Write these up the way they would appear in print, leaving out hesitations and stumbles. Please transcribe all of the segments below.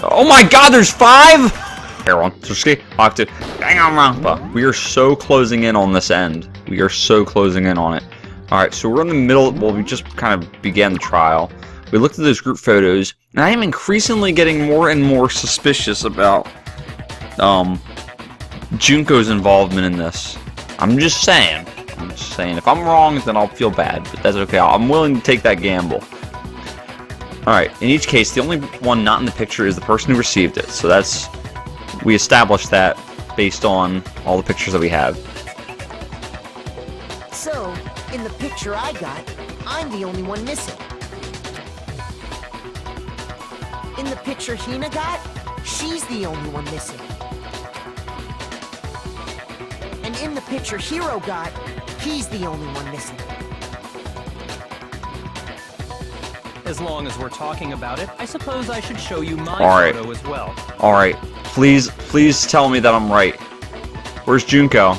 Oh my god, there's 5! Heron, SilverCheesecake, Octo, Danganronpa. We are so closing in on this end. We are so closing in on it. Alright, so we're in the middle. Well, we just kind of began the trial. We looked at those group photos, and I am increasingly getting more and more suspicious about Junko's involvement in this. I'm just saying. If I'm wrong, then I'll feel bad, but that's okay. I'm willing to take that gamble. Alright, in each case, the only one not in the picture is the person who received it. So we established that based on all the pictures that we have. So, in the picture I got, I'm the only one missing. In the picture Hina got, she's the only one missing. And in the picture Hiro got, he's the only one missing. As long as we're talking about it, I suppose I should show you my photo as well. Alright, please tell me that I'm right. Where's Junko?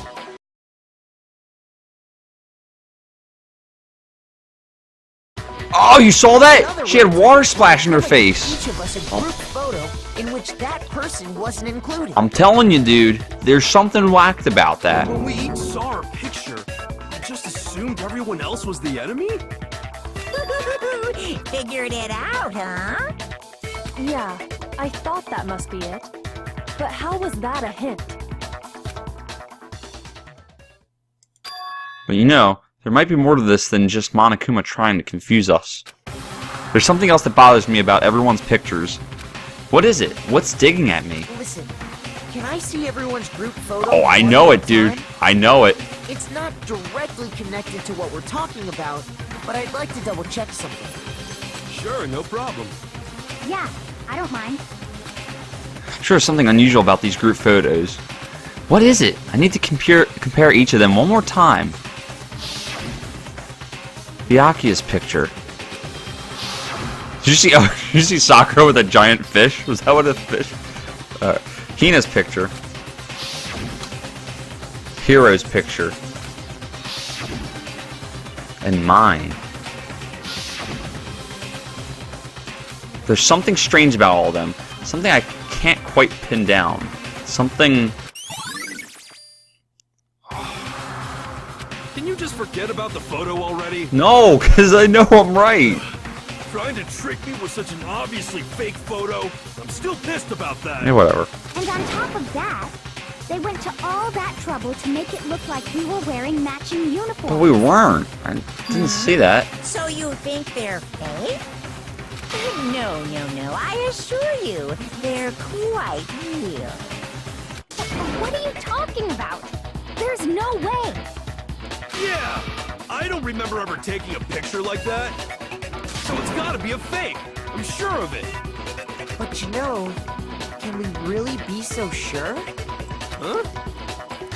Oh, you saw that? She had water splash in her face. Each of us a group photo in which that person wasn't included. I'm telling you, dude, there's something whacked about that. When we each saw our picture, we just assumed everyone else was the enemy? Figured it out, huh? Yeah, I thought that must be it. But how was that a hint? But you know, there might be more to this than just Monokuma trying to confuse us. There's something else that bothers me about everyone's pictures. What is it? What's digging at me? Listen, can I see everyone's group photo? Oh, I know it, dude. I know it. It's not directly connected to what we're talking about, but I'd like to double check something. Sure, no problem. Yeah, I don't mind. I'm sure there's something unusual about these group photos. What is it? I need to compare each of them one more time. Byakuya's picture. Did you see? Oh, did you see Sakura with a giant fish? Was that what a fish? Hina's picture. Hiro's picture. And mine. There's something strange about all of them. Something I can't quite pin down. Something... Can you just forget about the photo already? No, because I know I'm right. Trying to trick me with such an obviously fake photo? I'm still pissed about that. Yeah, whatever. And on top of that, they went to all that trouble to make it look like we were wearing matching uniforms. But we weren't. I didn't see that. So you think they're fake? No, I assure you, they're quite real. What are you talking about? There's no way. Yeah! I don't remember ever taking a picture like that. So it's gotta be a fake. I'm sure of it. But you know, can we really be so sure? Huh?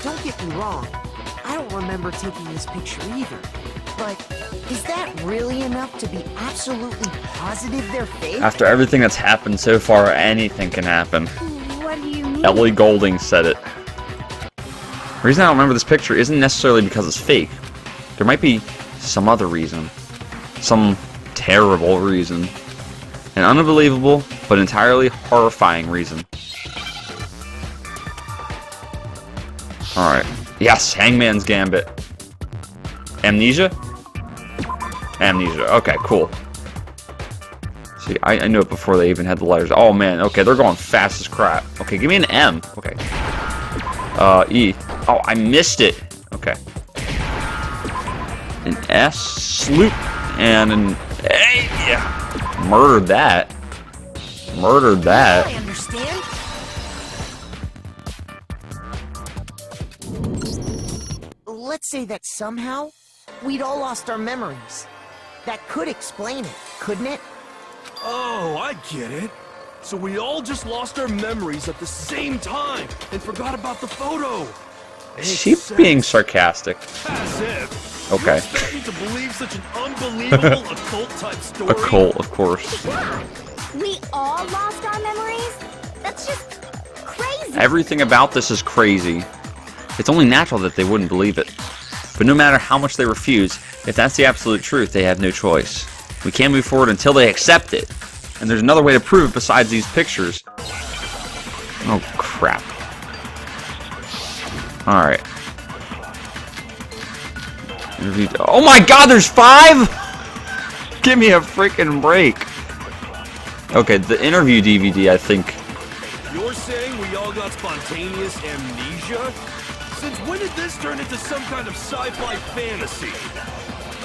Don't get me wrong, I don't remember taking this picture either. But is that really enough to be absolutely positive they're fake? After everything that's happened so far, anything can happen. What do you mean? Ellie Goulding said it. The reason I don't remember this picture isn't necessarily because it's fake. There might be some other reason. Some terrible reason. An unbelievable, but entirely horrifying reason. Alright. Yes, Hangman's Gambit. Amnesia? Amnesia. Okay, cool. See, I knew it before they even had the letters. Oh man, okay, they're going fast as crap. Okay, give me an M. Okay. E. Oh, I missed it. Okay. An S. Sloop. And an A. Yeah. Murdered that. Murdered that. I understand. Let's say that somehow we'd all lost our memories. That could explain it, couldn't it? Oh, I get it. So we all just lost our memories at the same time and forgot about the photo. Is she being sarcastic? As if. Okay. You expect me to believe such an unbelievable occult type story? Occult, of course. We all lost our memories? That's just crazy. Everything about this is crazy. It's only natural that they wouldn't believe it. But no matter how much they refuse, if that's the absolute truth, they have no choice. We can't move forward until they accept it. And there's another way to prove it besides these pictures. Oh, crap. Alright. Oh my god, there's 5?! Give me a freaking break. Okay, the interview DVD, I think. You're saying we all got spontaneous amnesia? Since when did this turn into some kind of sci-fi fantasy?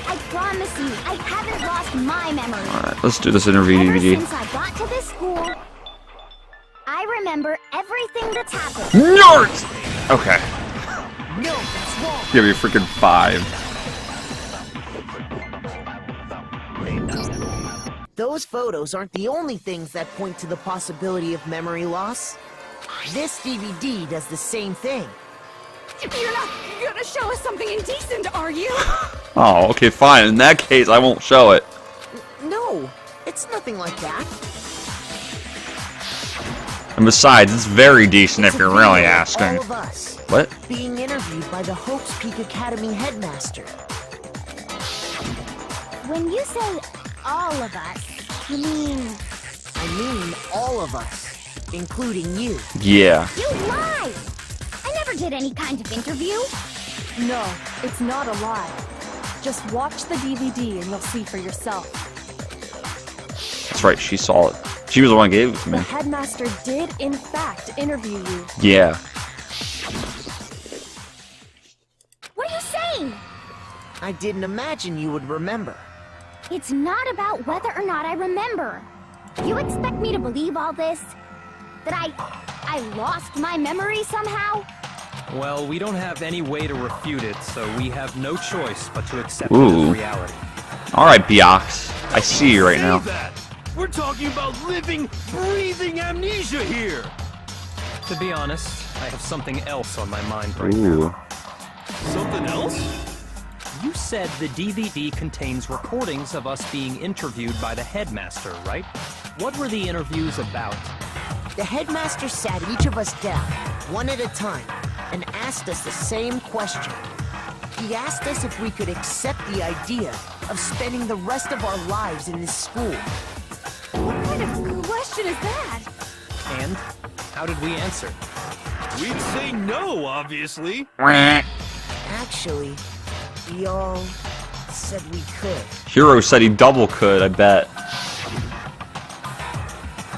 I promise you, I haven't lost my memory. Alright, let's do this interview Ever DVD. since I got to this school, I remember everything that's happened. Nerds! Okay. No, that's wrong. Give me a freaking 5. Those photos aren't the only things that point to the possibility of memory loss. This DVD does the same thing. You're not gonna show us something indecent, are you? Oh, okay, fine. In that case, I won't show it. No, it's nothing like that. And besides, it's very decent It's if a you're really video of asking. all of us What? being interviewed by the Hopes Peak Academy headmaster. When you say all of us, you mean I mean all of us, including you. Yeah. you lie? I never did any kind of interview. No, it's not a lie. Just watch the DVD and you'll see for yourself. That's right, she saw it. She was the one who gave it to The me. headmaster did, in fact, interview you. Yeah. What are you saying? I didn't imagine you would remember. It's not about whether or not I remember. You expect me to believe all this? That I lost my memory somehow? Well, we don't have any way to refute it, so we have no choice but to accept it Ooh. as reality. Alright, Biox. I see you right Say now. that. We're talking about living, breathing amnesia here. To be honest, I have something else on my mind right now. Ooh. Something else? You said the DVD contains recordings of us being interviewed by the headmaster, right? What were the interviews about? The headmaster sat each of us down, one at a time, and asked us the same question. He asked us if we could accept the idea of spending the rest of our lives in this school. What kind of question is that? And how did we answer? We'd say no, obviously. Actually, we all said we could. Hero said he double could, I bet.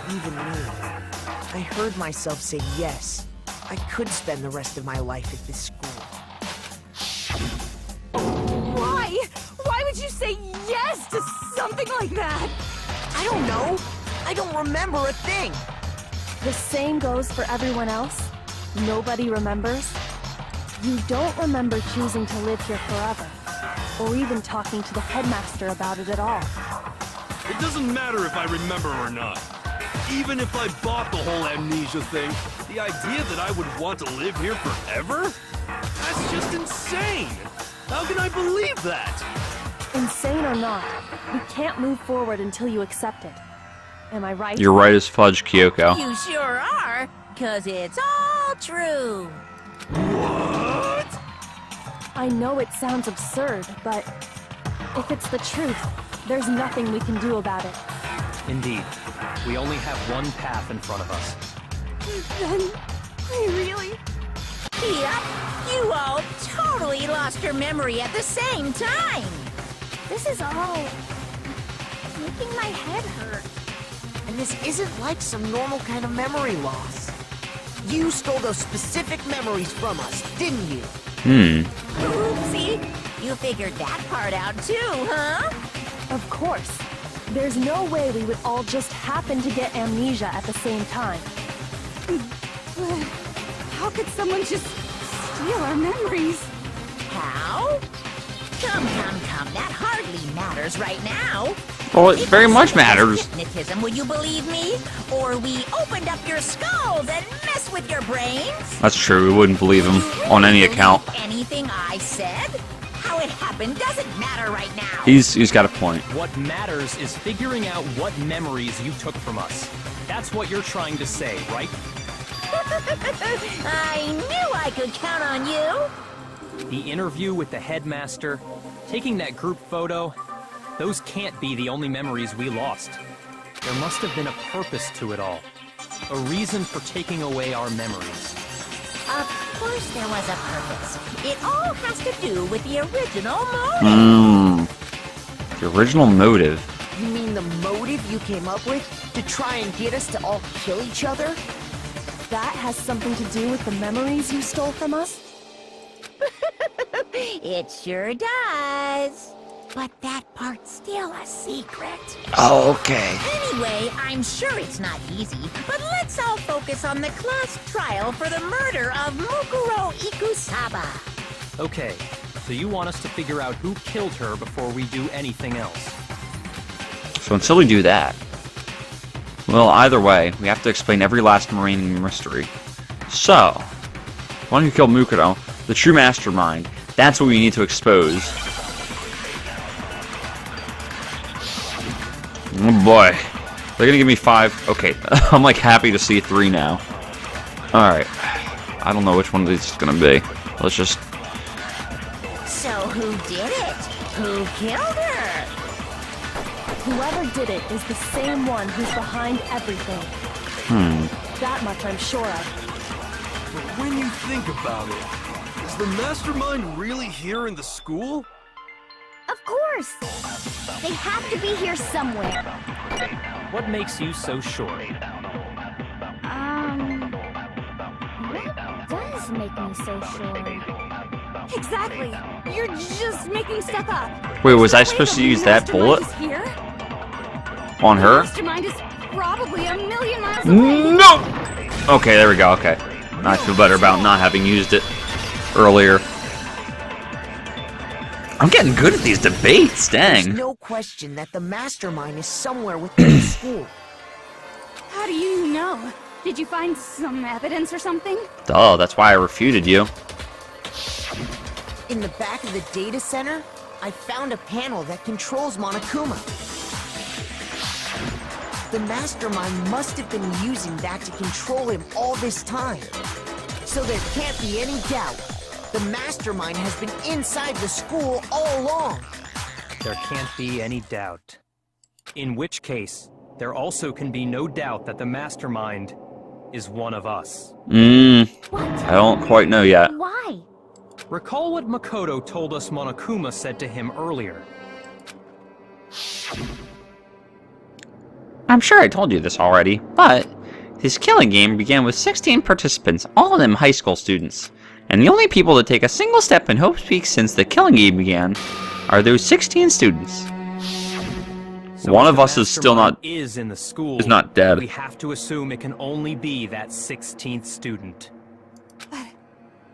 Even me. I heard myself say yes. I could spend the rest of my life at this school. Why? Why would you say yes to something like that? I don't know. I don't remember a thing. The same goes for everyone else. Nobody remembers. You don't remember choosing to live here forever, or even talking to the headmaster about it at all. It doesn't matter if I remember or not. Even if I bought the whole amnesia thing, the idea that I would want to live here forever? That's just insane! How can I believe that? Insane or not, we can't move forward until you accept it. Am I right? You're right as fudge, Kyoko. You sure are, 'cause it's all true. What? I know it sounds absurd, but if it's the truth, there's nothing we can do about it. Indeed, we only have one path in front of us. Then, I really... Yep, you all totally lost your memory at the same time. This is all making my head hurt. And this isn't like some normal kind of memory loss. You stole those specific memories from us, didn't you? Oopsie, you figured that part out too, huh? Of course. There's no way we would all just happen to get amnesia at the same time. How could someone just steal our memories? How? Come, that hardly matters right now. Well, it If very we much said matters. Hypnotism, would you believe me? Or we opened up your skulls and messed with your brains? That's true, we wouldn't believe him on any account. Anything I said? How it happened doesn't matter right now. He's got a point. What matters is figuring out what memories you took from us. That's what you're trying to say, right? I knew I could count on you. The interview with the headmaster, taking that group photo, those can't be the only memories we lost. There must have been a purpose to it all. A reason for taking away our memories. Of course there was a purpose. It all has to do with the original motive. The original motive. You mean the motive you came up with to try and get us to all kill each other? That has something to do with the memories you stole from us? It sure does. But that part's still a secret. Oh, okay. Anyway, I'm sure it's not easy, but let's all focus on the class trial for the murder of Mukuro Ikusaba. Okay, so you want us to figure out who killed her before we do anything else. So until we do that, well, either way, we have to explain every last remaining mystery. So, the one who killed Mukuro, the true mastermind, that's what we need to expose. Oh boy. They're gonna give me 5. Okay, I'm like happy to see 3 now. Alright. I don't know which one of these is gonna be. Let's just... So who did it? Who killed her? Whoever did it is the same one who's behind everything. That much I'm sure of. But when you think about it, is the mastermind really here in the school? Of course! They have to be here somewhere. What makes you so sure? What does make me so sure? Exactly! You're just making stuff up. Wait, was I supposed to use that bullet? On her? Mastermind is probably a million miles away. No! Okay, there we go, okay. I feel better about not having used it earlier. I'm getting good at these debates, There's dang. no question that the mastermind is somewhere within the school. How do you know? Did you find some evidence or something? Duh, that's why I refuted you. In the back of the data center, I found a panel that controls Monokuma. The mastermind must have been using that to control him all this time. So there can't be any doubt. The mastermind has been inside the school all along. There can't be any doubt. In which case, there also can be no doubt that the mastermind is one of us. I don't quite know yet. Why? Recall what Makoto told us Monokuma said to him earlier. I'm sure I told you this already, but this killing game began with 16 participants, all of them high school students. And the only people to take a single step in Hope's Peak since the killing game began are those 16 students. So One if of the us is still mastermind not is in the school. is not dead. We have to assume it can only be that 16th student.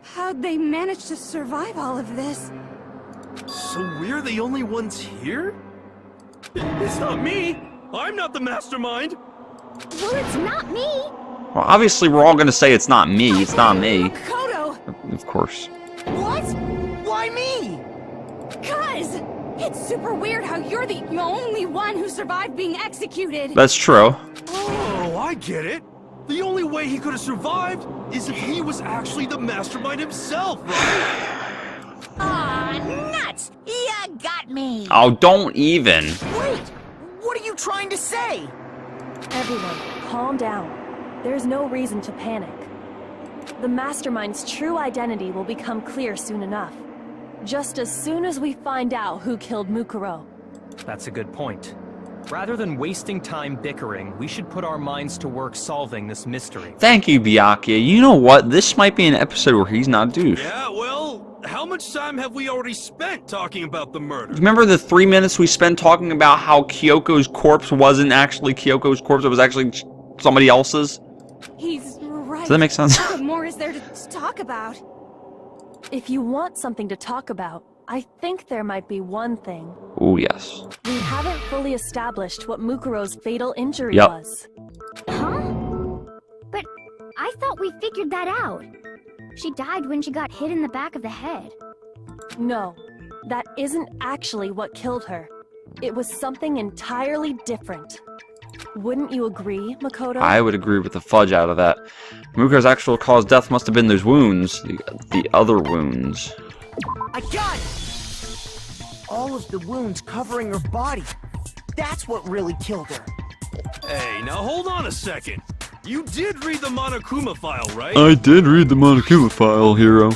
How'd they manage to survive all of this? So we're the only ones here? It's not me! I'm not the mastermind! Well, it's not me! Well, obviously we're all gonna say it's not me. It's not me, Makoto! of course. What? Why me? Cuz! It's super weird how you're the only one who survived being executed! That's true. Oh, I get it! The only way he could have survived is if he was actually the mastermind himself, right? Aw, nuts! You got me! Oh, don't even. Wait! What are you trying to say? Everyone, calm down. There's no reason to panic. The mastermind's true identity will become clear soon enough. Just as soon as we find out who killed Mukuro. That's a good point. Rather than wasting time bickering, we should put our minds to work solving this mystery. Thank you, Byakuya. You know what? This might be an episode where he's not a douche. Yeah, well, how much time have we already spent talking about the murder? Remember the 3 minutes we spent talking about how Kyoko's corpse wasn't actually Kyoko's corpse, it was actually somebody else's? He's right. Does that make sense? What more is there to talk about? If you want something to talk about, I think there might be one thing. Oh, yes. We haven't fully established what Mukuro's fatal injury Yep. was. Huh? But I thought we figured that out. She died when she got hit in the back of the head. No, that isn't actually what killed her. It was something entirely different. Wouldn't you agree, Makoto? I would agree with the fudge out of that. Mukuro's actual cause of death must have been those wounds. The other wounds. I got it! All of the wounds covering her body. That's what really killed her. Hey, now hold on a second. You did read the Monokuma file, right? I did read the Monokuma file, hero.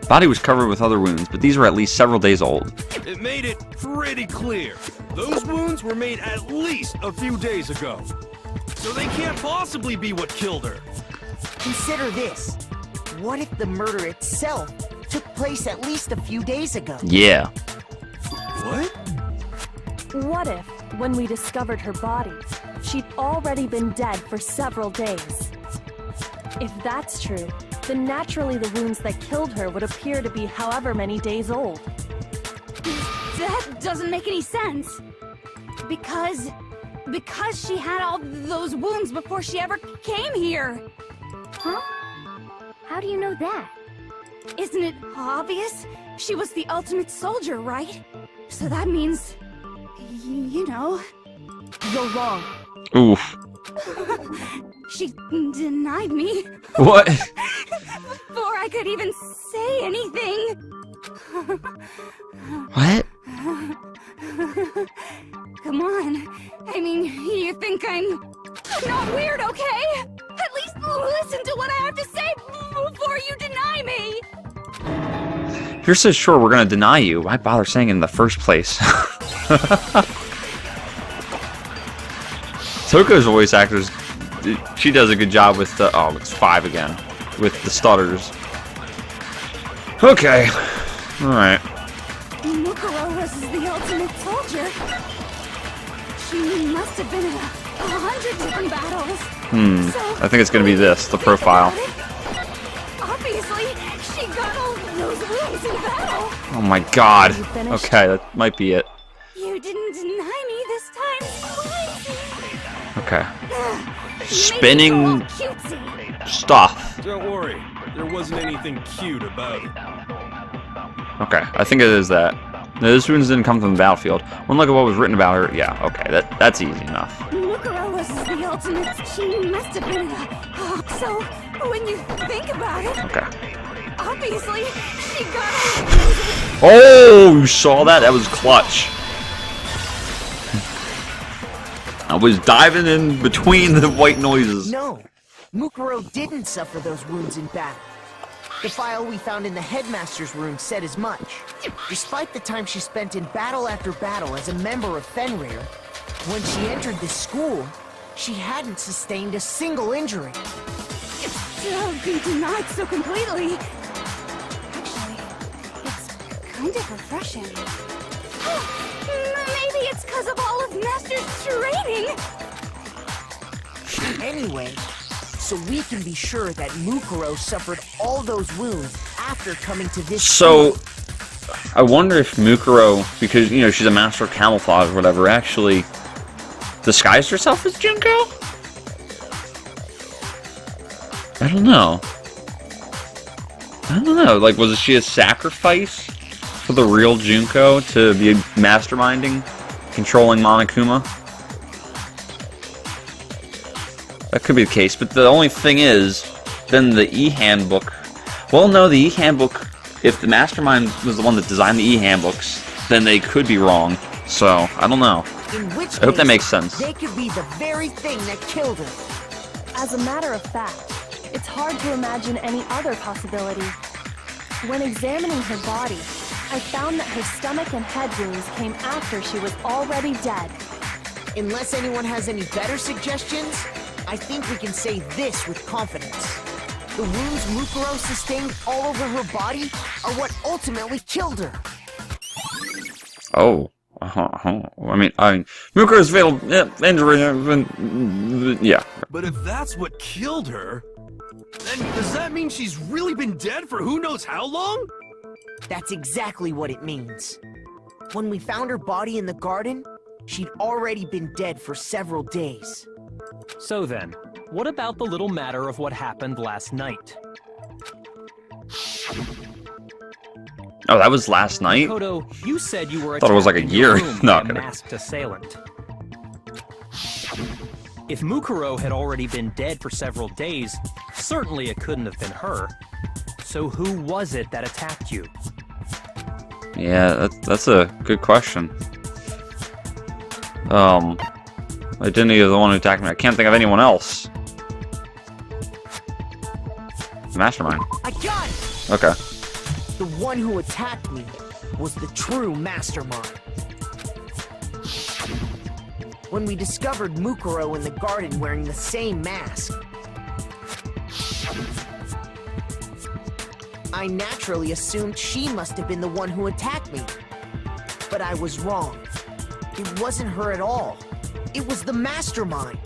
Body was covered with other wounds, but these were at least several days old. It made it pretty clear. Those wounds were made at least a few days ago. So they can't possibly be what killed her. Consider this. What if the murder itself took place at least a few days ago? Yeah. What? What if, when we discovered her body, she'd already been dead for several days? If that's true, then naturally the wounds that killed her would appear to be however many days old. That doesn't make any sense. Because she had all those wounds before she ever came here. Huh? How do you know that? Isn't it obvious? She was the ultimate soldier, right? So that means, you know. You're wrong. Oof. She denied me. What? Before I could even say anything. What? Come on. I mean, you think I'm not weird, okay? At least listen to what I have to say before you deny me. If you're so sure we're gonna deny you, why bother saying it in the first place? Toko's voice actors, she does a good job with the... Oh, it's 5 again. With the stutters. Okay. Alright. Mukuro was the ultimate soldier. She must have been in 100 different battles. So, I think it's gonna be this, the profile. Obviously, she got all those wounds in battle. Oh my god. You finished? Okay, that might be it. You didn't deny me this time. Okay. Spinning Spinning stuff. Don't worry. There wasn't anything cute about it. Okay, I think it is that. No, those wounds didn't come from the battlefield. One look at what was written about her. Yeah, okay, that's easy enough. Mukuro was the ultimate. She must have been so, when you think about it, Okay. obviously, she got Oh, you saw that? That was clutch. I was diving in between the white noises. No, Mukuro didn't suffer those wounds in battle. The file we found in the headmaster's room said as much. Despite the time she spent in battle after battle as a member of Fenrir, when she entered this school, she hadn't sustained a single injury. To be denied so completely. Actually, it's kind of refreshing. Maybe it's because of all of Master's training. Anyway, so we can be sure that Mukuro suffered all those wounds after coming to this So, school. I wonder if Mukuro, because, you know, she's a master of camouflage or whatever, actually disguised herself as Junko? I don't know. Like, was she a sacrifice for the real Junko to be masterminding, controlling Monokuma? That could be the case, but the only thing is, then the E-handbook... Well, no, the E-handbook, if the mastermind was the one that designed the E-handbooks, then they could be wrong. So, I don't know. In which I hope that case, makes sense. They could be the very thing that killed her. As a matter of fact, it's hard to imagine any other possibility. When examining her body, I found that her stomach and head wounds came after she was already dead. Unless anyone has any better suggestions, I think we can say this with confidence. The wounds Mukuro sustained all over her body are what ultimately killed her. Oh. I mean, Mukuro's fatal injury... yeah. But if that's what killed her, then does that mean she's really been dead for who knows how long? That's exactly what it means. When we found her body in the garden, she'd already been dead for several days. So then, what about the little matter of what happened last night? Oh, that was last night? Kodo, you said you were Thought it was like a attacked in your year. room No, by I'm a kidding. masked assailant. If Mukuro had already been dead for several days, certainly it couldn't have been her. So who was it that attacked you? Yeah, that's a good question. Identity of the one who attacked me. I can't think of anyone else. Mastermind. I got it! Okay. The one who attacked me was the true mastermind. When we discovered Mukuro in the garden wearing the same mask, I naturally assumed she must have been the one who attacked me. But I was wrong. It wasn't her at all. It was the mastermind.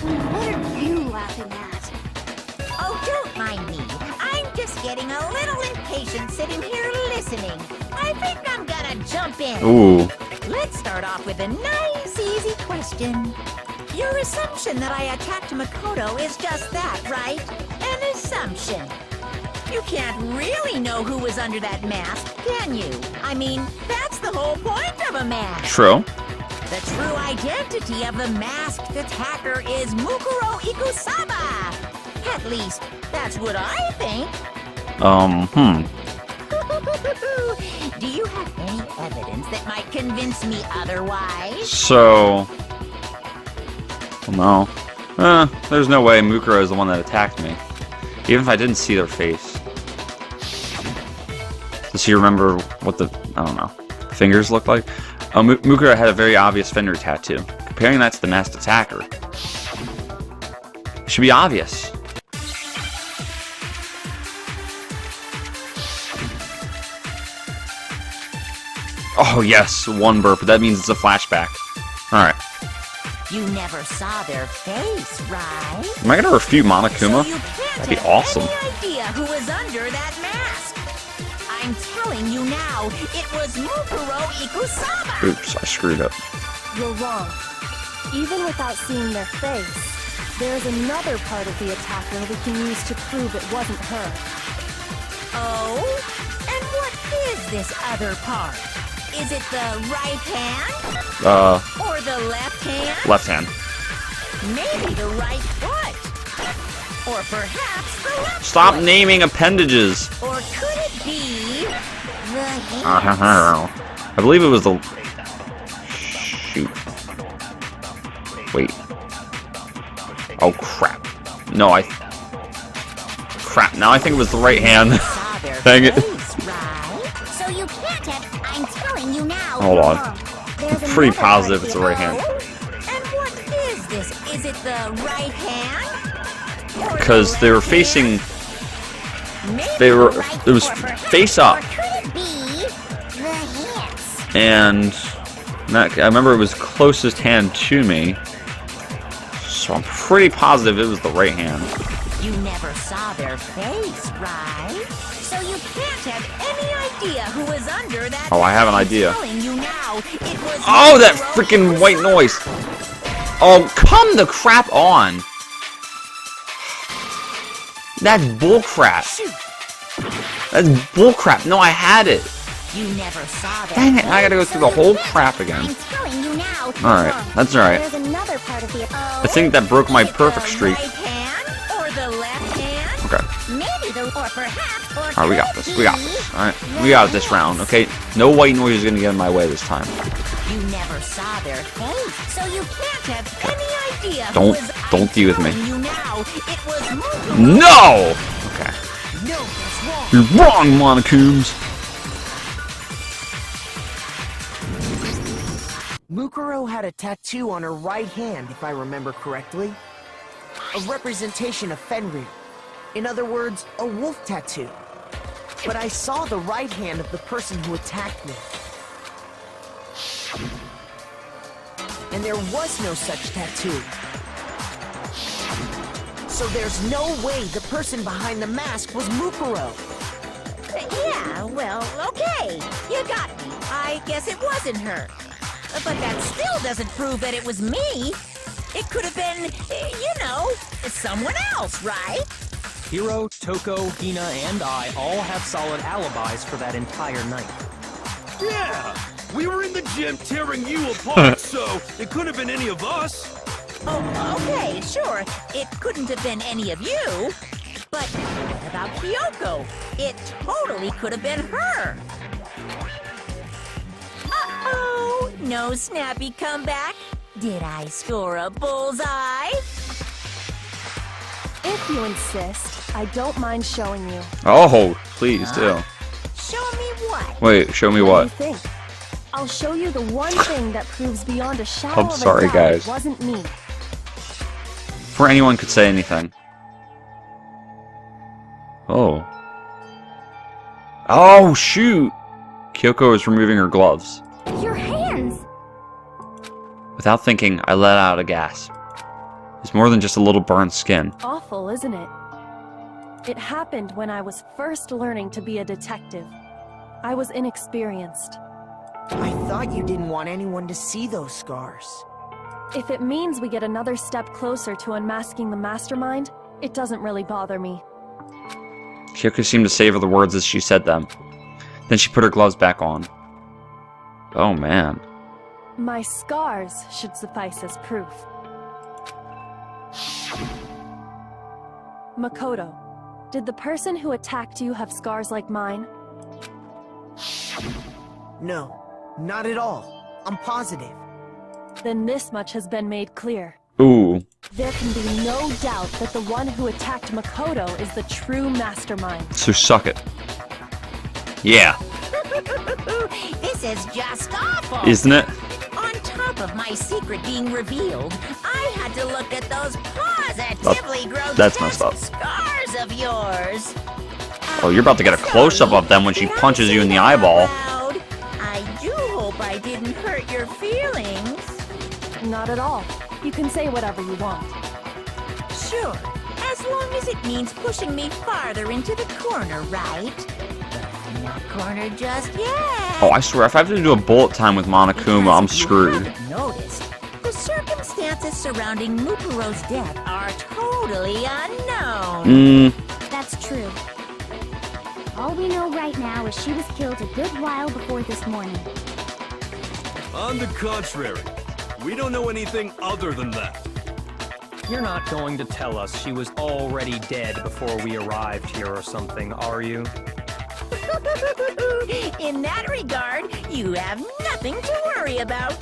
What are you laughing at? Oh, don't mind me. I'm just getting a little impatient sitting here listening. I think I'm gonna jump in. Ooh. Let's start off with a nice, easy question. Your assumption that I attacked Makoto is just that, right? An assumption. You can't really know who was under that mask, can you? I mean, that's the whole point of a mask. True. The true identity of the masked attacker is Mukuro Ikusaba. At least, that's what I think. Do you have any evidence that might convince me otherwise? So... Well, no. There's no way Mukuro is the one that attacked me. Even if I didn't see their face. Does she remember what the, I don't know, fingers look like? Mukuro had a very obvious finger tattoo. Comparing that to the masked attacker, it should be obvious. Oh yes, one burp. That means it's a flashback. Alright. You never saw their face, right? Am I gonna refute Monokuma? So you can't That'd be have awesome. any idea who was under that mask. I'm telling you now, it was Mukuro Ikusaba. Oops, I screwed up. You're wrong. Even without seeing their face, there's another part of the attacker we can use to prove it wasn't her. Oh? And what is this other part? Is it the right hand? Or the left hand? Left hand. Maybe the right foot. Or perhaps the left Stop foot. naming appendages. Or could it be the hands? I believe it was the... Shoot. Wait. Oh, crap. No, Crap, now I think it was the right hand. Dang it. So you can't have... I'm telling you now. Hold on. There's I'm pretty another positive part it's the right hand. And what is this? Is it the right hand? Or the Because they were left facing... hand? Maybe They were... the right It was or perhaps- face up. Or could it be the hands? And... I remember it was closest hand to me. So I'm pretty positive it was the right hand. You never saw their face, right? So you can't have any idea who was under that. Oh, I have an idea. I'm telling you now, it was Oh, that Mukuro freaking white Ikusaba. noise! Oh, come the crap on! That's bullcrap. That's bullcrap. No, I had it. You never saw their Dang it, I gotta go face, through so the whole you can't crap have- again. I'm telling you now. Alright, that's alright. There's another part of the... I think that broke my Is it perfect the streak. Right hand or the left hand? Okay. Maybe the or perhaps or Alright, we got could this. We got be this. Alright. We got it this round, okay? No white noise is gonna get in my way this time. You never saw their face, so you can't have any idea. Don't- who was, don't be with me. I'm telling you now, it was Mukuro. No! Okay. No, that's wrong. You're wrong, Monocombs. Mukuro had a tattoo on her right hand, if I remember correctly. A representation of Fenrir. In other words, a wolf tattoo. But I saw the right hand of the person who attacked me. And there was no such tattoo. So there's no way the person behind the mask was Mukuro. Yeah, well, okay. You got me. I guess it wasn't her. But that still doesn't prove that it was me. It could have been, you know, someone else, right? Hiro, Toko, Hina, and I all have solid alibis for that entire night. Yeah! We were in the gym tearing you apart, so it could have been any of us. Oh, okay, sure. It couldn't have been any of you. But what about Kyoko? It totally could have been her. no snappy comeback? Did I score a bullseye? If you insist, I don't mind showing you. Oh, please do. Show me what? Wait, show me What what? do you think? I'll show you the one thing that proves beyond a shadow I'm of sorry, a doubt guys. it wasn't me. Before anyone could say anything. Oh. Oh, shoot! Kyoko is removing her gloves. Your hands! Without thinking, I let out a gasp. It's more than just a little burned skin. Awful, isn't it? It happened when I was first learning to be a detective. I was inexperienced. I thought you didn't want anyone to see those scars. If it means we get another step closer to unmasking the mastermind, it doesn't really bother me. Kyoko seemed to savor the words as she said them. Then she put her gloves back on. Oh, man. My scars should suffice as proof. Makoto, did the person who attacked you have scars like mine? No, not at all. I'm positive. Then this much has been made clear. Ooh. There can be no doubt that the one who attacked Makoto is the true mastermind. So suck it. Yeah. This is just awful. Isn't it? On top of my secret being revealed, I had to look at those positively grotesque that's messed up. scars of yours. Oh, you're about to get a close-up of them when she punches you in the eyeball. I do hope I didn't hurt your feelings. Not at all. You can say whatever you want. Sure, as long as it means pushing me farther into the corner, right? But I'm not cornered just yet. Oh, I swear, if I have to do a bullet time with Monokuma, I'm Because if screwed. You haven't noticed, the circumstances surrounding Mukuro's death are totally unknown. That's true. All we know right now is she was killed a good while before this morning. On the contrary, we don't know anything other than that. You're not going to tell us she was already dead before we arrived here or something, are you? In that regard, you have nothing to worry about.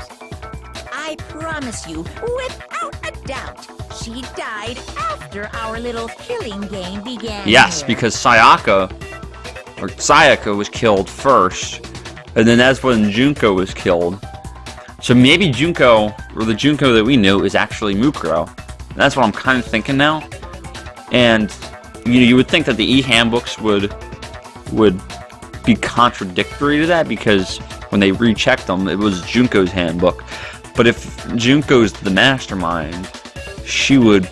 I promise you, without a doubt, she died after our little killing game began. Yes, here. because Sayaka was killed first, and then that's when Junko was killed. So maybe Junko, or the Junko that we knew, is actually Mukuro. That's what I'm kind of thinking now. And you would think that the e-handbooks would be contradictory to that, because when they rechecked them, it was Junko's handbook. But if Junko's the mastermind, she would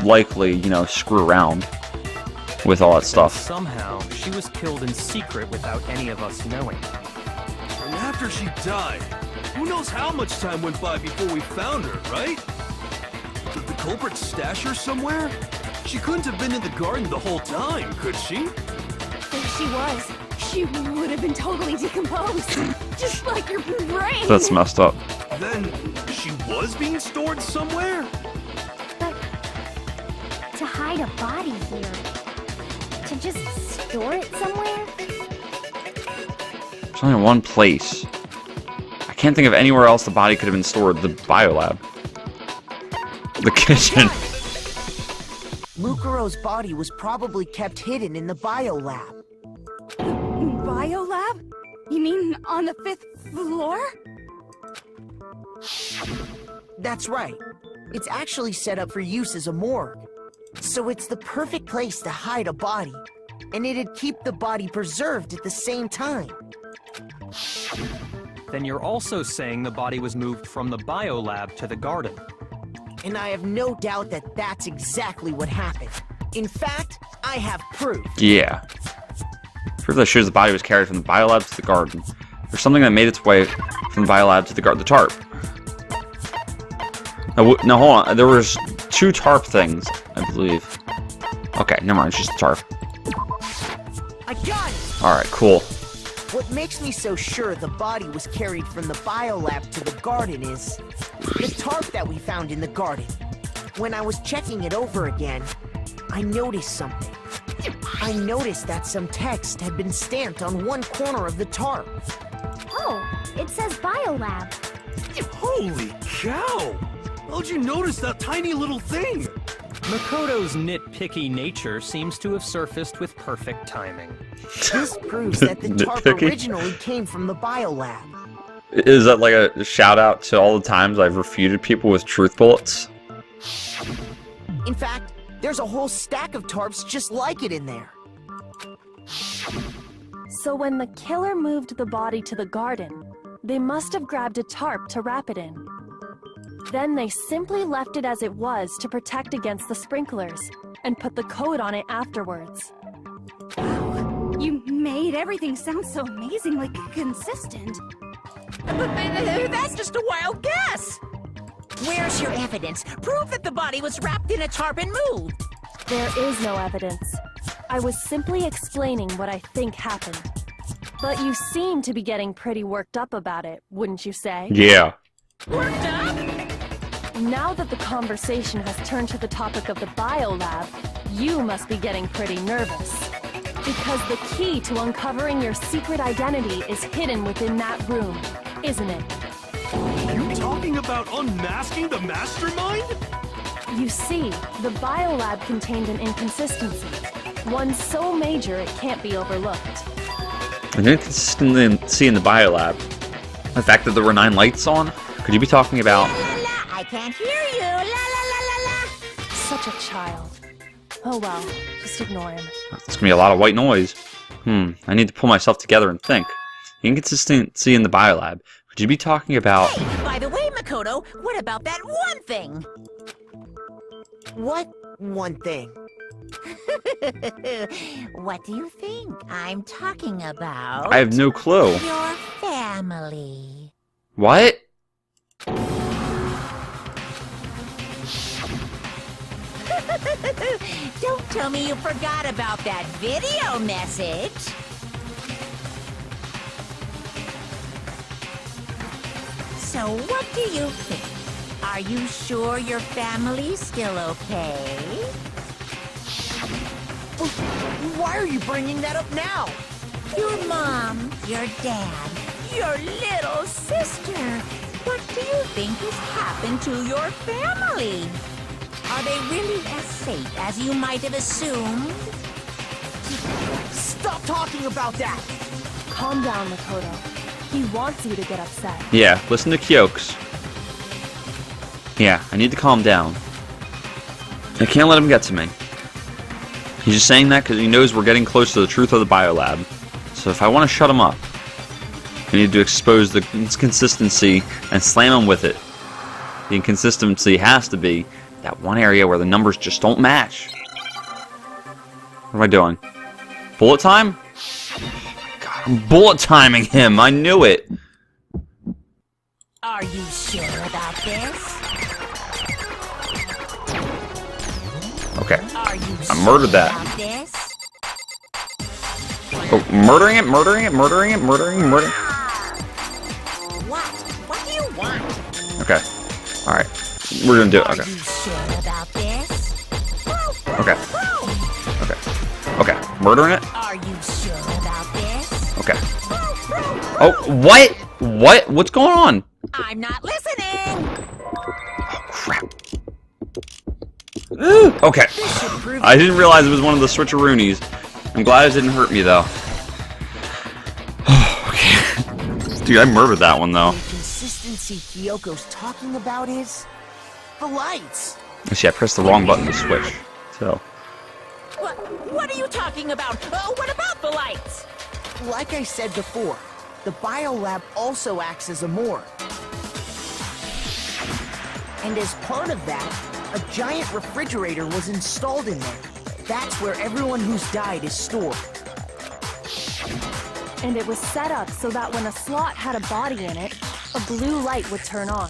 likely, screw around with all that stuff. Somehow, she was killed in secret without any of us knowing. And after she died, who knows how much time went by before we found her, right? Did the culprit stash her somewhere? She couldn't have been in the garden the whole time, could she? If she was, she would have been totally decomposed. Just like your brain. That's messed up. Then she was being stored somewhere? But to hide a body here, to just store it somewhere? There's only one place. I can't think of anywhere else the body could have been stored. The biolab. The kitchen. Mukuro's body was probably kept hidden in the biolab. Biolab? You mean on the 5th floor? That's right. It's actually set up for use as a morgue. So it's the perfect place to hide a body. And it'd keep the body preserved at the same time. Then you're also saying the body was moved from the biolab to the garden. And I have no doubt that that's exactly what happened. In fact, I have proof. Yeah. Proof that shows the body was carried from the biolab to the garden. There's something that made its way from the biolab to the garden. The tarp. Now, hold on. There was 2 tarp things, I believe. Okay, never mind. It's just the tarp. I got it! Alright, cool. What makes me so sure the body was carried from the biolab to the garden is the tarp that we found in the garden. When I was checking it over again, I noticed something. I noticed that some text had been stamped on one corner of the tarp. Oh, it says biolab. Holy cow! How'd you notice that tiny little thing? Makoto's nitpicky nature seems to have surfaced with perfect timing. This proves that the tarp Nitpicky? originally came from the biolab. Is that like a shout out to all the times I've refuted people with truth bullets? In fact, there's a whole stack of tarps just like it in there. So when the killer moved the body to the garden, they must have grabbed a tarp to wrap it in. Then they simply left it as it was to protect against the sprinklers, and put the coat on it afterwards. You made everything sound so amazingly consistent. But that's just a wild guess. Where's your evidence? Prove that the body was wrapped in a tarp and moved. There is no evidence. I was simply explaining what I think happened. But you seem to be getting pretty worked up about it, wouldn't you say? Yeah. Worked up? Now that the conversation has turned to the topic of the biolab, you must be getting pretty nervous. Because the key to uncovering your secret identity is hidden within that room, isn't it? You talking about unmasking the mastermind? You see, the biolab contained an inconsistency. One so major it can't be overlooked. An inconsistency in the biolab. The fact that there were 9 lights on? Could you be talking about... La la la, I can't hear you. La la la la la. Such a child. Oh well, just ignore him. It's gonna be a lot of white noise. I need to pull myself together and think. Inconsistency in the biolab. Could you be talking about... Hey, by the way, Makoto, what about that one thing? What one thing? What do you think I'm talking about? I have no clue. Your family. What? Don't tell me you forgot about that video message. So what do you think? Are you sure your family's still okay? Why are you bringing that up now? Your mom, your dad, your little sister. What do you think has happened to your family? Are they really as safe as you might have assumed? Stop talking about that! Calm down, Makoto. He wants you to get upset. Yeah, listen to Kyokes. Yeah, I need to calm down. I can't let him get to me. He's just saying that because he knows we're getting close to the truth of the biolab. So if I want to shut him up, I need to expose the inconsistency and slam him with it. The inconsistency has to be that one area where the numbers just don't match. What am I doing? Bullet time? God, I'm bullet timing him. I knew it. Are you sure about this? Okay. Are you I murdered that. about this? Oh, murdering it, murdering it, murdering it, murdering, murdering. What? What do you want? Okay. Alright. We're gonna do it. Are Okay. you sure about this? Okay. Okay. Okay. Murdering it? Are you sure about this? Okay. Oh, what? What? What's going on? I'm not listening. Oh, crap. Okay. I didn't realize it was one of the switcheroonies. I'm glad it didn't hurt me, though. Okay. Dude, I murdered that one, though. The inconsistency Kyoko's talking about is... the lights! Actually, I pressed the wrong button to switch. So. What are you talking about? What about the lights? Like I said before, the biolab also acts as a morgue. And as part of that, a giant refrigerator was installed in there. That's where everyone who's died is stored. And it was set up so that when a slot had a body in it, a blue light would turn on.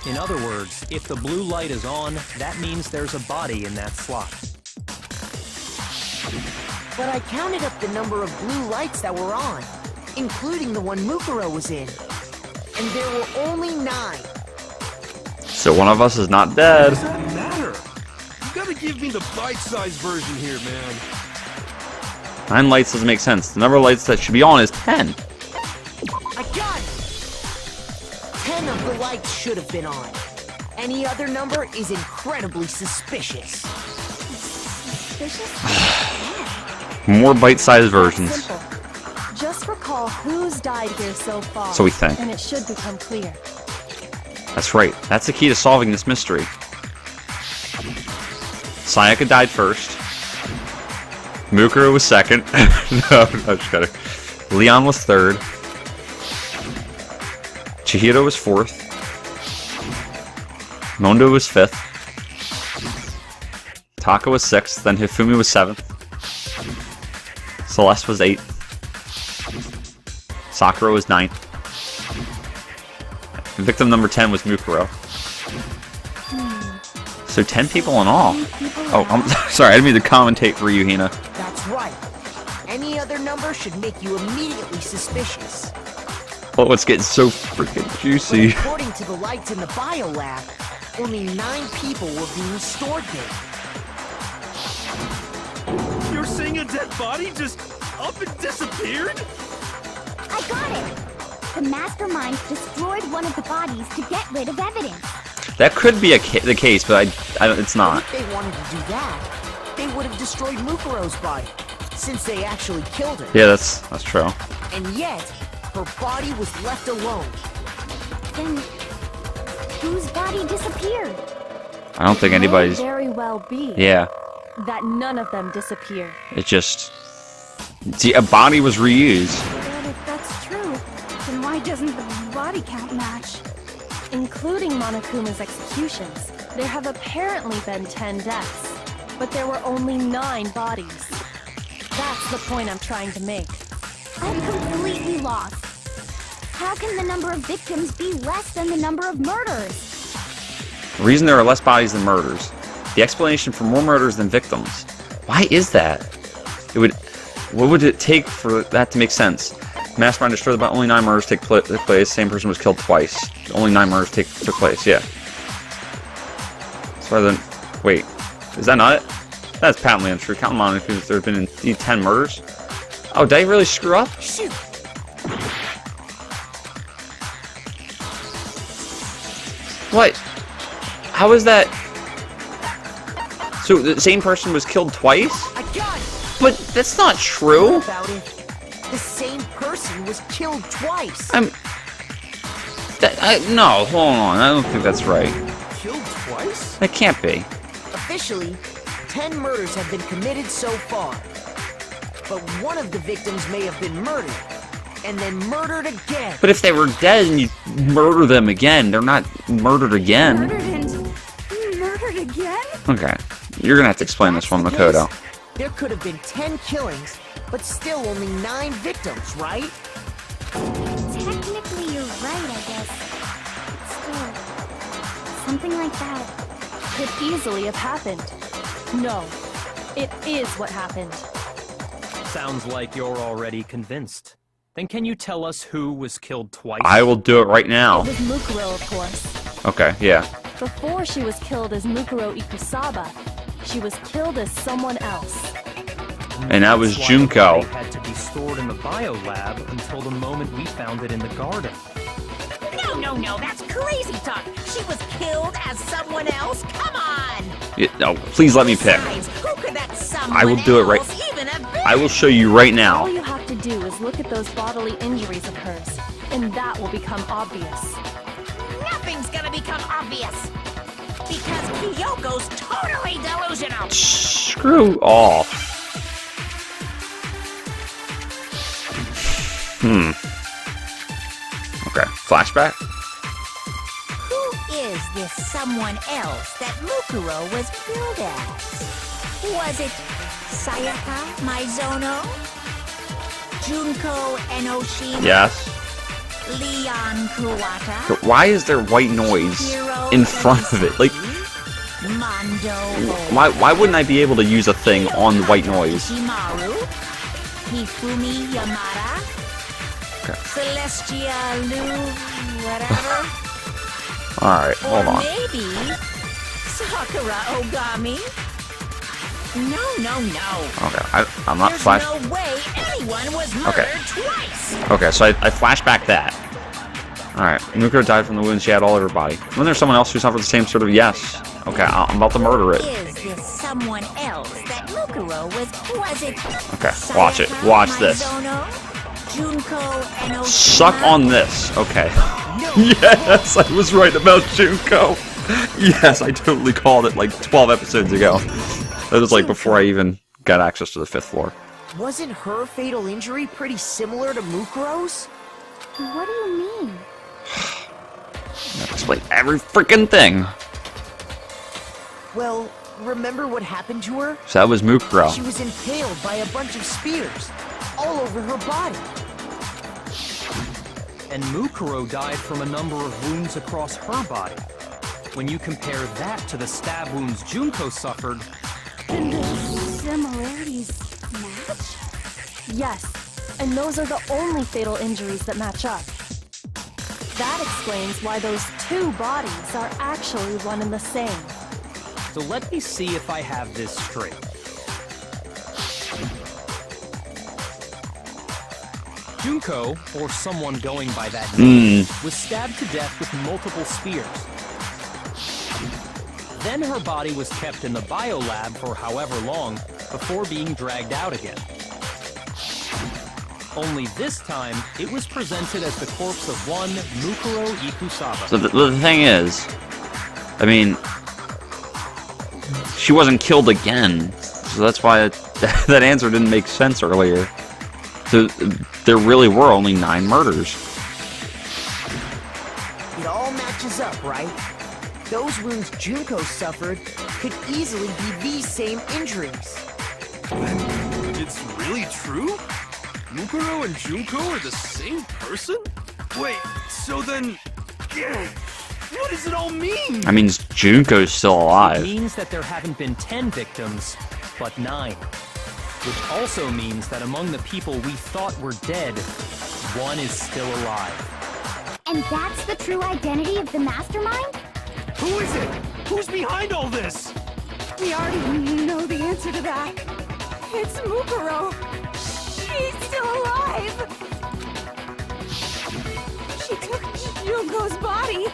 In other words, if the blue light is on, that means there's a body in that slot. But I counted up the number of blue lights that were on, including the one Mukuro was in. And there were only 9. So one of us is not dead. What does that matter? You gotta give me the bite-sized version here, man. 9 lights doesn't make sense. The number of lights that should be on is 10. I got it! 10 of the lights should have been on. Any other number is incredibly suspicious. More bite-sized versions. Simple. Just recall who's died here so far. So we think. And it should become clear. That's right. That's the key to solving this mystery. Sayaka died first. Mukuro was second. No, just kidding. Leon was third. Chihiro was fourth. Mondo was fifth. Taka was sixth. Then Hifumi was seventh. Celeste was eighth. Sakura was ninth. Victim number 10 was Mukuro. So 10 people in all. Oh, I'm sorry. I didn't mean to commentate for you, Hina. That's right. Any other number should make you immediately suspicious. Oh, it's getting so freaking juicy. But according to the lights in the biolab, only 9 people were being stored there. You're saying a dead body just up and disappeared? I got it! The mastermind destroyed one of the bodies to get rid of evidence. That could be the case, but it's not. If they wanted to do that, they would have destroyed Mukuro's body, since they actually killed her. Yeah, that's true. And yet, her body was left alone. Then, whose body disappeared? I don't think anybody's... May very well be. Yeah. That none of them disappeared. It just... See, a body was reused. But if that's true, then why doesn't the body count match? Including Monokuma's executions, there have apparently been 10 deaths, but there were only 9 bodies. That's the point I'm trying to make. I'm completely lost. How can the number of victims be less than the number of murders? The reason there are less bodies than murders. The explanation for more murders than victims. Why is that? What would it take for that to make sense? Mastermind destroyed about only 9 murders take place. Same person was killed twice. Only 9 murders took place. Yeah. So then, wait, is that not it? That's patently untrue. Count them on because there have been 10 murders. Oh, did I really screw up? Shoot! What? How is that? So the same person was killed twice? I got it! But that's not true. What about it? The same person was killed twice. No, hold on. I don't think that's right. Killed twice? That can't be. Officially, 10 murders have been committed so far. But one of the victims may have been murdered, and then murdered again. But if they were dead and you murder them again, they're not murdered again. Murdered and murdered again? Okay. You're gonna have to explain this one, That's the Makoto. case. There could have been 10 killings, but still only 9 victims, right? Technically, you're right, I guess. But still, something like that Could easily have happened. No, it is what happened. Sounds like you're already convinced. Then can you tell us who was killed twice? I will do it right now. It was Mukuro, of course. Okay, yeah. Before she was killed as Mukuro Ikusaba, she was killed as someone else. And that was That's why the Junko. body had to be stored in the biolab until the moment we found it in the garden. No, that's crazy talk. She was killed as someone else? Come on! No, please let me pick. Besides, who could that someone I will do it right. else even have been? I will show you right All now. you have to do is look at those bodily injuries of hers, and that will become obvious. Nothing's gonna become obvious. Because Kyoko's totally delusional. Screw off. Okay, flashback? Who is this someone else that Mukuro was killed as? Was it Sayaka Maizono? Junko Enoshima? Yes. Leon Kuwata? Why is there white noise in front of it? Like, Mondo why wouldn't I be able to use a thing on white noise? Shimaru? Hifumi Yamada? Okay. Celestia Lu, whatever. Alright, hold Or on. maybe Sakura Ogami? No. Okay, I'm not There's flash. no way anyone was murdered twice. Okay, so I flashback that. Alright, Mukuro died from the wounds she had all over her body. Wasn't there someone else who suffered the same sort of... Yes. Okay, I'm about to murder it. Is this someone else that Mukuro was it? Okay, watch it. Watch this. Mizono, Junko, and Oshima? Suck on this. Okay. Yes, I was right about Junko. Yes, I totally called it like 12 episodes ago. That was like before I even got access to the 5th floor. Wasn't her fatal injury pretty similar to Mukuro's? What do you mean? That explains every freaking thing. Well, remember what happened to her? So that was Mukuro. She was impaled by a bunch of spears, all over her body. And Mukuro died from a number of wounds across her body. When you compare that to the stab wounds Junko suffered... And the similarities match? Yes, and those are the only fatal injuries that match up. That explains why those two bodies are actually one and the same. So let me see if I have this straight. Junko, or someone going by that name, was stabbed to death with multiple spears. Then her body was kept in the biolab for however long before being dragged out again. Only this time, it was presented as the corpse of one Mukuro Ikusaba. So the thing is, I mean, she wasn't killed again, so that's why that answer didn't make sense earlier. So there really were only 9 murders. It all matches up, right? Those wounds Junko suffered could easily be these same injuries. It's really true? Mukuro and Junko are the same person? Wait, so then... what does it all mean? That means Junko's still It alive. means that there haven't been 10 victims, but 9. Which also means that among the people we thought were dead, one is still alive. And that's the true identity of the mastermind? Who is it? Who's behind all this? We already know the answer to that. It's Mukuro. She's still alive. She took Junko's body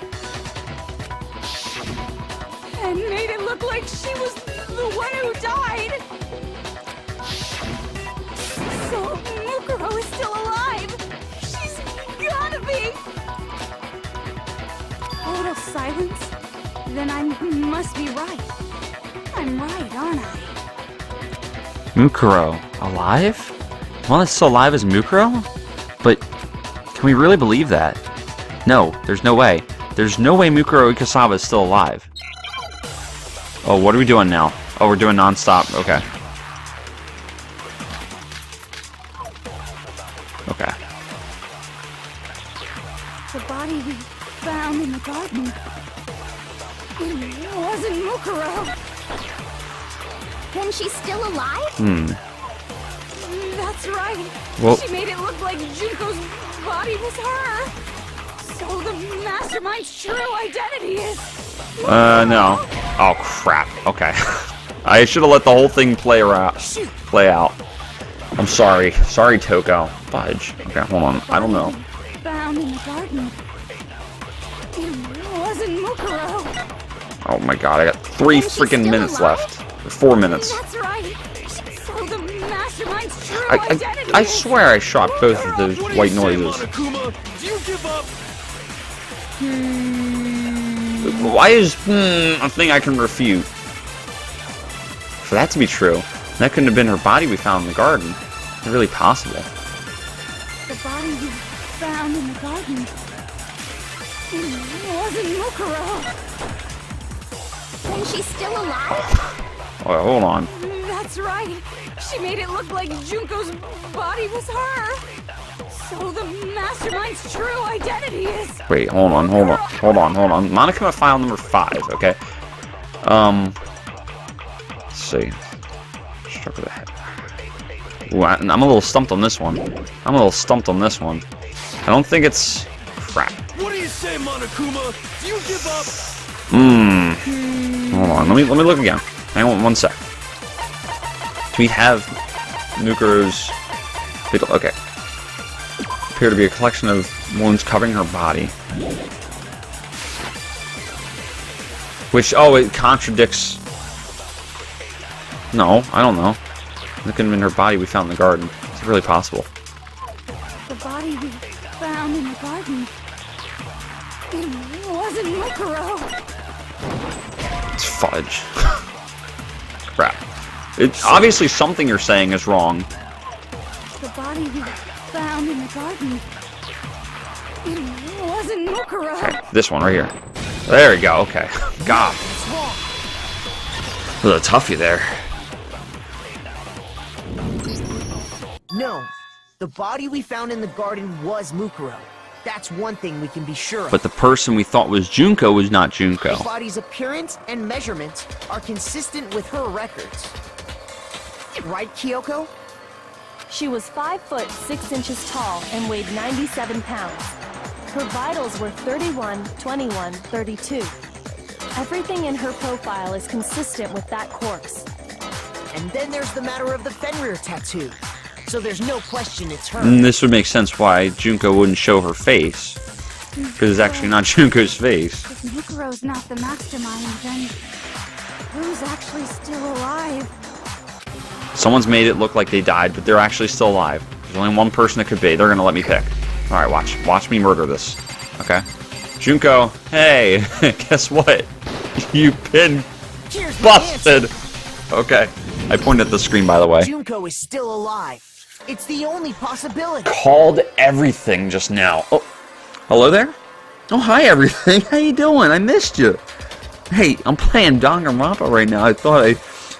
and made it look like she was the one who died. So Mukuro is still alive. She's gotta be. A little silence. Then I must be right. I'm right, aren't I? Mukuro, alive? One that's still alive is Mukuro? But can we really believe that? No, there's no way. There's no way Mukuro Ikusaba is still alive. Oh, what are we doing now? Oh, we're doing non-stop. Okay. Okay. The body we found in the garden. It wasn't Mukuro. Then she's still alive? That's right. Well- She made it look like Junko's body was her. So the mastermind's true identity is... No. Oh, crap. Okay. I should have let the whole thing play out. I'm sorry. Sorry, Toko. Fudge. Okay, hold on. I don't know. Found in the garden. It wasn't Mukuro. Oh my god, I got 3 Then she's freaking still minutes alive? left. Or 4 minutes. That's right. So the mastermind's true I identity I is... swear I shot both of those What do white you say, noises. Monokuma? Do you give up? Why is a thing I can refute? For that to be true, that couldn't have been her body we found in the garden. Is it really possible? The body we found in the garden. It wasn't Mukuro. Then she's still alive? Oh, hold on. That's right. She made it look like Junko's body was her. So the mastermind's true identity is... Wait, hold on. Monokuma file number 5, okay? Let's see. Struck of the head. Ooh, I'm a little stumped on this one. I don't think it's... Crap. What do you say, Monokuma? Do you give up? Hold on, let me look again. Hang on 1 sec. Do we have Mukuro's... Okay. Appear to be a collection of wounds covering her body. Which, oh, it contradicts... No, I don't know. It could have been her body we found in the garden. It's really possible. The body we found in the garden. It wasn't Mukuro. It's fudge. Crap. Obviously something you're saying is wrong. The body we found in the garden. It wasn't Mukuro. Okay, this one right here. There we go, okay. God. A little toughy there. No, the body we found in the garden was Mukuro. That's one thing we can be sure of. But the person we thought was Junko was not Junko. The body's appearance and measurements are consistent with her records. Right, Kyoko? She was 5 foot 6 inches tall and weighed 97 pounds. Her vitals were 31, 21, 32. Everything in her profile is consistent with that corpse. And then there's the matter of the Fenrir tattoo. So there's no question it's her. And this would make sense why Junko wouldn't show her face. Because it's actually not Junko's face. If Mukuro's not the mastermind, then who's actually still alive? Someone's made it look like they died, but they're actually still alive. There's only one person it could be. They're gonna let me pick. Alright, watch me murder this. Okay. Junko, hey, guess what? You've been Here's busted! Okay. I pointed at the screen, by the way. Junko is still alive. It's the only possibility. Called everything just now. Oh, hello there? Oh, hi, everything. How you doing? I missed you. Hey, I'm playing Danganronpa right now. I thought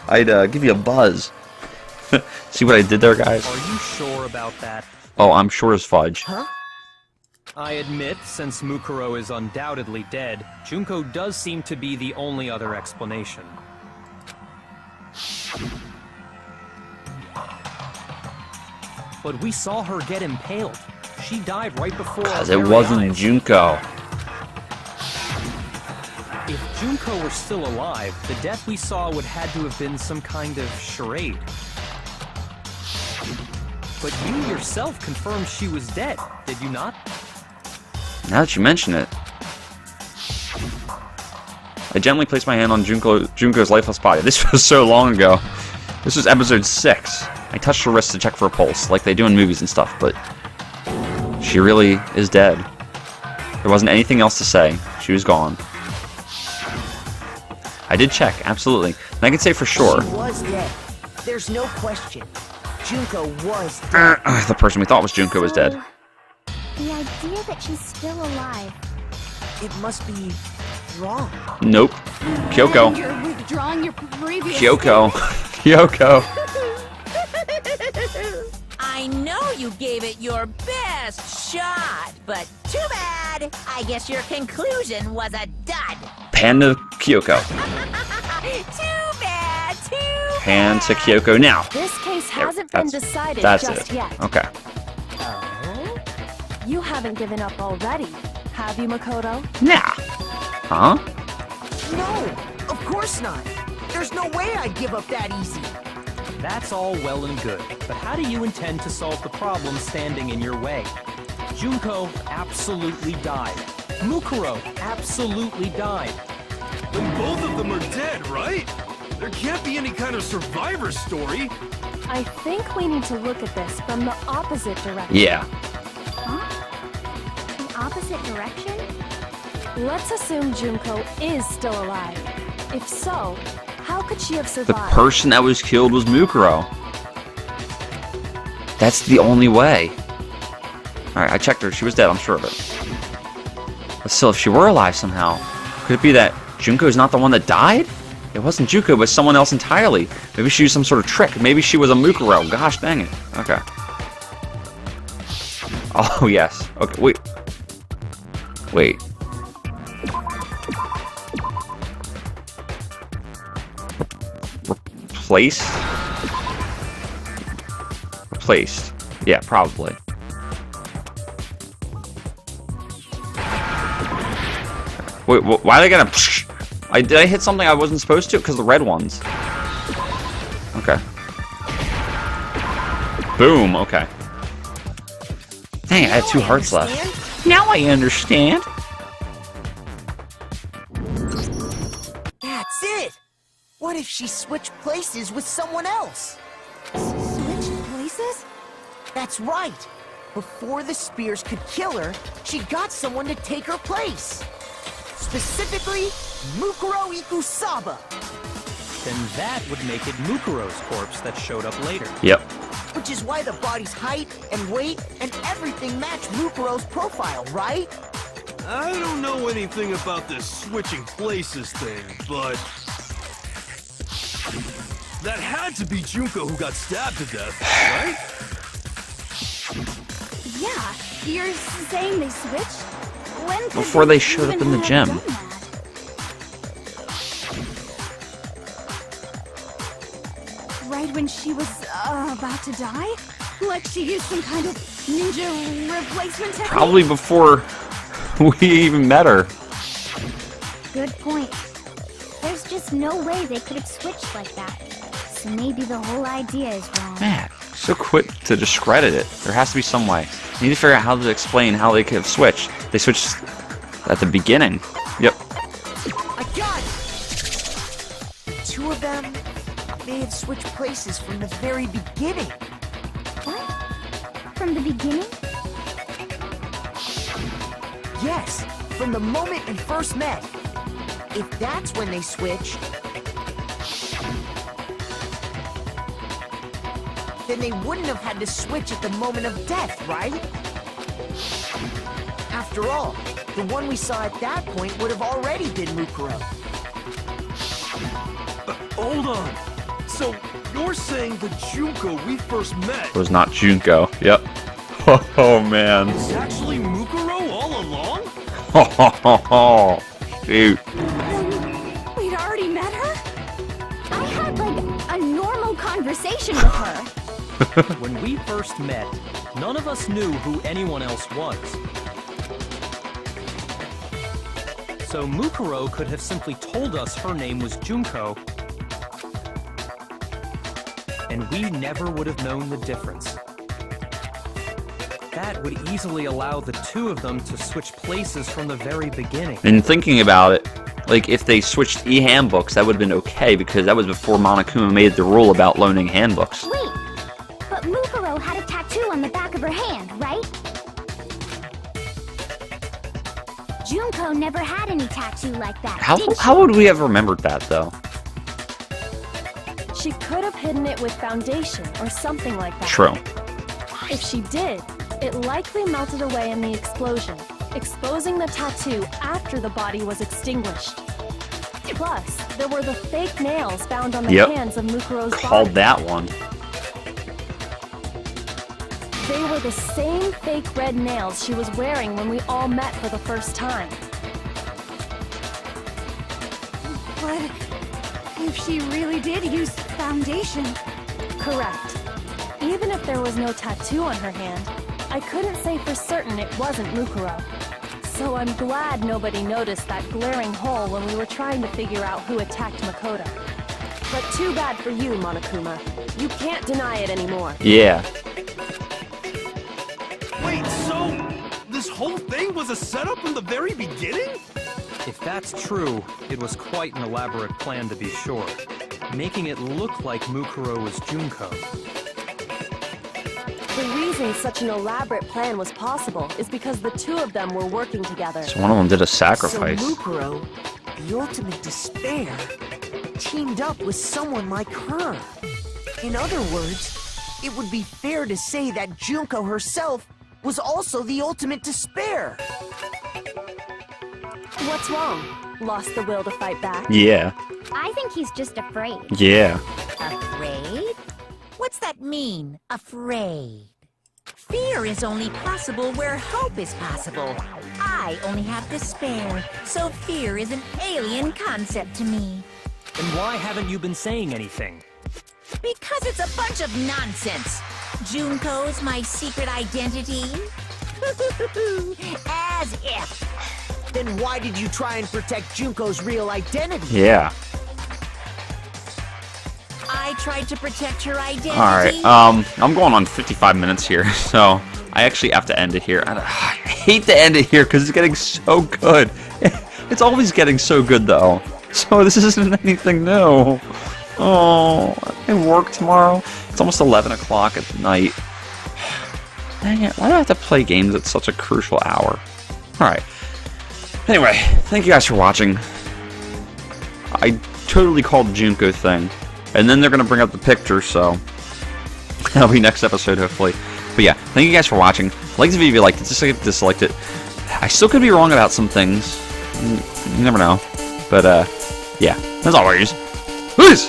I'd give you a buzz. See what I did there, guys? Are you sure about that? Oh, I'm sure as fudge. Huh? I admit, since Mukuro is undoubtedly dead, Junko does seem to be the only other explanation. But we saw her get impaled. She died right before our Because it very wasn't eyes. Junko. If Junko were still alive, the death we saw would had to have been some kind of charade. But you yourself confirmed she was dead, did you not? Now that you mention it. I gently placed my hand on Junko's lifeless body. This was so long ago. This was episode 6. I touched her wrist to check for a pulse, like they do in movies and stuff, but she really is dead. There wasn't anything else to say. She was gone. I did check, absolutely. And I can say for sure. She was dead. There's no question. Junko was dead. The person we thought was Junko was dead. The idea that she's still alive. It must be wrong. Nope. Kyoko. You're withdrawing your previous Kyoko. Kyoko. I know you gave it your best shot, but too bad. I guess your conclusion was a dud. Panda Kyoko. Too bad, too bad. Pan to Kyoko now. This case hasn't been decided That's just it. yet. Okay. Oh? You haven't given up already, have you, Makoto? Nah. Huh? No, of course not. There's no way I'd give up that easy. That's all well and good, but how do you intend to solve the problem standing in your way? Junko absolutely died. Mukuro absolutely died. Then both of them are dead, right? There can't be any kind of survivor story. I think we need to look at this from the opposite direction. Yeah. Huh? The opposite direction? Let's assume Junko is still alive. If so, how could she have The survived? person that was killed was Mukuro. That's the only way. Alright, I checked her. She was dead, I'm sure of it. But still, if she were alive somehow, could it be that Junko's not the one that died? It wasn't Junko, but someone else entirely. Maybe she used some sort of trick. Maybe she was a Mukuro. Gosh dang it. Okay. Oh, yes. Okay, wait. Wait. Replaced? Replaced. Yeah, probably. Wait, why are they gonna... Did I hit something I wasn't supposed to? Because the red ones. Okay. Boom, okay. Dang, I have 2 hearts left. Now I understand. That's it! What if she switched places with someone else? Switched places? That's right! Before the spears could kill her, she got someone to take her place. Specifically, Mukuro Ikusaba. Then that would make it Mukuro's corpse that showed up later. Yep. Which is why the body's height and weight and everything match Mukuro's profile, right? I don't know anything about this switching places thing, but that had to be Junko who got stabbed to death, right? Yeah, you're saying they switched? When could Before they showed up even in the have gym. done that? Right when she was about to die? Like she used some kind of ninja replacement technique? Probably before we even met her. Good point. There's just no way they could have switched like that. So maybe the whole idea is wrong. Man, so quick to discredit it. There has to be some way. You need to figure out how to explain how they could have switched. They switched at the beginning. Yep. I got it! The two of them may have switched places from the very beginning. What? From the beginning? Yes, from the moment we first met. If that's when they switched, then they wouldn't have had to switch at the moment of death, right? After all, the one we saw at that point would have already been Mukuro. Hold on. So, you're saying the Junko we first met It was not Junko. Yep. Oh, man. was actually Mukuro all along? Oh, shoot. We'd already met her? I had like a normal conversation with her. When we first met, none of us knew who anyone else was. So Mukuro could have simply told us her name was Junko, and we never would have known the difference. That would easily allow the two of them to switch places from the very beginning. And thinking about it, like, if they switched e-handbooks, that would have been okay, because that was before Monokuma made the rule about loaning handbooks. Wait, but Mukuro had a tattoo on the back of her hand, right? Junko never had any tattoo like that, did she? How would we have remembered that, though? She could have hidden it with foundation or something like that. True. If she did, it likely melted away in the explosion, exposing the tattoo after the body was extinguished. Plus, there were the fake nails found on the Yep. hands of Mukuro's Called body. that one. They were the same fake red nails she was wearing when we all met for the first time. But if she really did use foundation, Correct. Even if there was no tattoo on her hand, I couldn't say for certain it wasn't Mukuro. So I'm glad nobody noticed that glaring hole when we were trying to figure out who attacked Makoto. But too bad for you, Monokuma. You can't deny it anymore. Yeah. Wait, so this whole thing was a setup from the very beginning? If that's true, it was quite an elaborate plan to be sure, making it look like Mukuro was Junko. The reason such an elaborate plan was possible is because the two of them were working together. So one of them did a sacrifice. So Mukuro, the ultimate despair, teamed up with someone like her. In other words, it would be fair to say that Junko herself was also the ultimate despair. What's wrong? Lost the will to fight back? Yeah. I think he's just afraid. Yeah. Afraid? What's that mean, afraid? Fear is only possible where hope is possible. I only have despair, so fear is an alien concept to me. Then why haven't you been saying anything? Because it's a bunch of nonsense. Junko's my secret identity? As if. Then why did you try and protect Junko's real identity? Yeah. I tried to protect her identity. Alright, I'm going on 55 minutes here, so I actually have to end it here. I hate to end it here because it's getting so good. It's always getting so good, though. So this isn't anything new. Oh, I work tomorrow. It's almost 11 o'clock at night. Dang it, why do I have to play games at such a crucial hour? Alright. Anyway, thank you guys for watching. I totally called the Junko thing. And then they're going to bring up the picture, so that'll be next episode, hopefully. But yeah, thank you guys for watching. Like the video if you liked it, dislike it if you disliked it. I still could be wrong about some things. You never know. But, yeah, as always, peace!